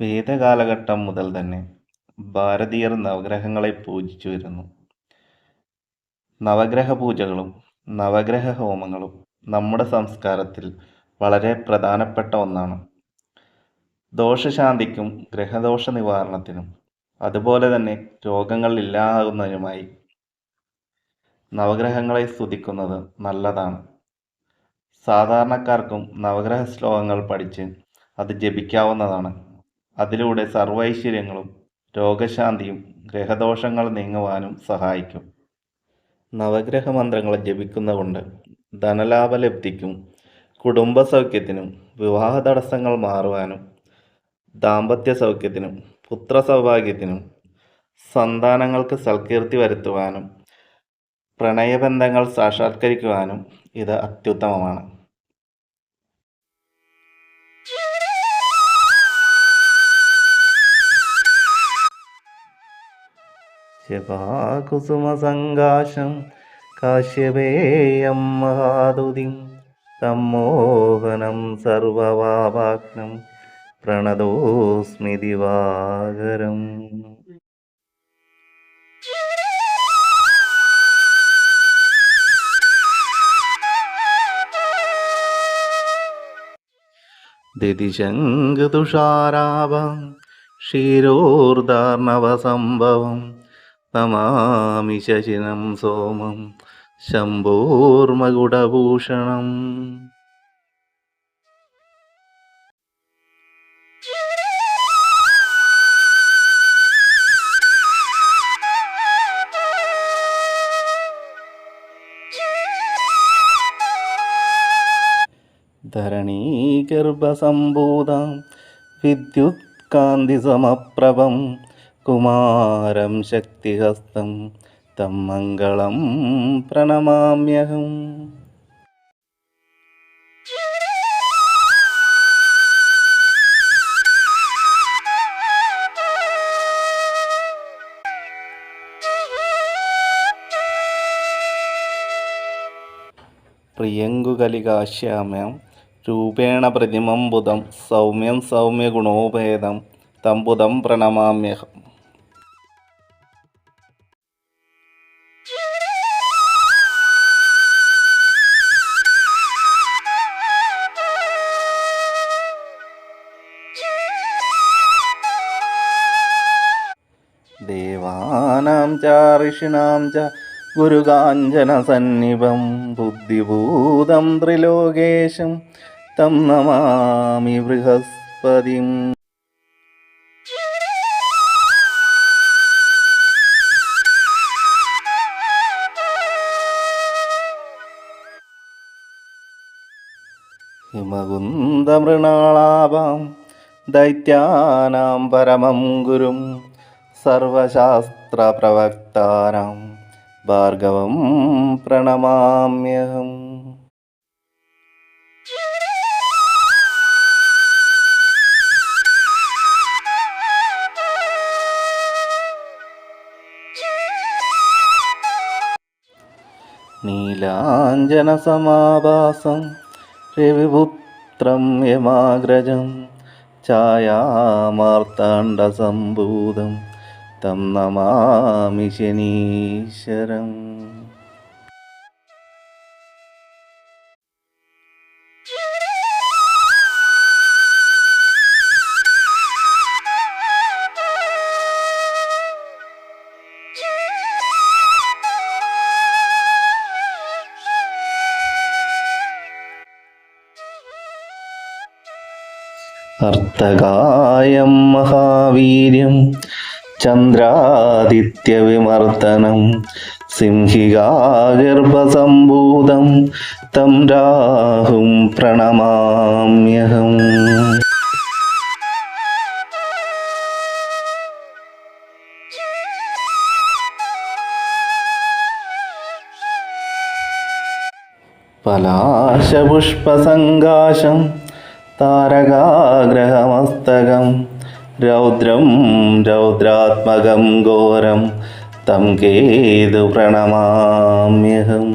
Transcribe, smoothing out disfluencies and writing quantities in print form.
വേദകാലഘട്ടം മുതൽ തന്നെ ഭാരതീയർ നവഗ്രഹങ്ങളെ പൂജിച്ചു വരുന്നു. നവഗ്രഹ പൂജകളും നവഗ്രഹ ഹോമങ്ങളും നമ്മുടെ സംസ്കാരത്തിൽ വളരെ പ്രധാനപ്പെട്ട ഒന്നാണ്. ദോഷശാന്തിക്കും ഗ്രഹദോഷ നിവാരണത്തിനും അതുപോലെ തന്നെ രോഗങ്ങൾ ഇല്ലാതാകുന്നതിനുമായി നവഗ്രഹങ്ങളെ സ്തുതിക്കുന്നത് നല്ലതാണ്. സാധാരണക്കാർക്കും നവഗ്രഹ ശ്ലോകങ്ങൾ പഠിച്ച് അത് ജപിക്കാവുന്നതാണ്. അതിലൂടെ സർവൈശ്വര്യങ്ങളും രോഗശാന്തിയും ഗ്രഹദോഷങ്ങൾ നീങ്ങുവാനും സഹായിക്കും. നവഗ്രഹ മന്ത്രങ്ങൾ ജപിക്കുന്നതുകൊണ്ട് ധനലാഭലബ്ധിക്കും കുടുംബസൗഖ്യത്തിനും വിവാഹ തടസ്സങ്ങൾ മാറുവാനും ദാമ്പത്യ സൗഖ്യത്തിനും പുത്രസൗഭാഗ്യത്തിനും സന്താനങ്ങൾക്ക് സൽകീർത്തി വരുത്തുവാനും പ്രണയബന്ധങ്ങൾ സാക്ഷാത്കരിക്കുവാനും ഇത് അത്യുത്തമമാണ്. ശിവാകുസുമസങ്കാശം കാശ്യപേയം മഹാതുതിം തമ്മോഹനം സർവവാപാഗ്നം പ്രണതോസ്മി ദിവാകരം. ദിതിശങ്കുതുഷാരാഭം ക്ഷീരോർധാർണവസംഭവം നമാമി ശശിനം സോമം ശംഭോർമകുടഭൂഷണം. ധരണീഗർഭസംഭൂതം വിദ്യുത്കാന്തിസമപ്രഭം കുമാരം ശക്തിഹസ്തം തം മംഗളം പ്രണമാമ്യഹം. പ്രിയങ്കുകലികാശ്യാമ്യം രൂപേണ പ്രതിമം ബുധം സൗമ്യം സൗമ്യഗുണോപേതം തം ബുധം പ്രണമാമ്യഹം. ദേവാനാം ച ഋഷീണാം ച ഗുരുകാഞ്ചനസന്നിഭം ബുദ്ധിഭൂതം ത്രിലോകേശം തം നമാമി ബൃഹസ്പതിം. ഹിമകുന്ദമൃണാളാഭാം ദൈത്യാനാം പരമം ഗുരും സർവശാസ്ത്രപ്രവക്താനാം ഭാർഗവം പ്രണമാമ്യഹം. നീലാഞ്ജനസമാഭാസം രവിപുത്രം യമാഗ്രജം ഛായാമാർത്താണ്ഡസംഭൂതം തം നമാമി ശനീശ്വരം. അർത്തകായം മഹാവീര്യം ചന്ദ്രാദിത്യവിമർദ്ദനം സിംഹികാഗർഭസംഭൂതം തം രാഹും പ്രണമാമ്യഹം. പലാശപുഷ്പസങ്കാശം താരകാഗ്രഹമസ്തകം രൗദ്രം രൗദ്രാത്മകം ഘോരം തം കേതു പ്രണമാമ്യഹം.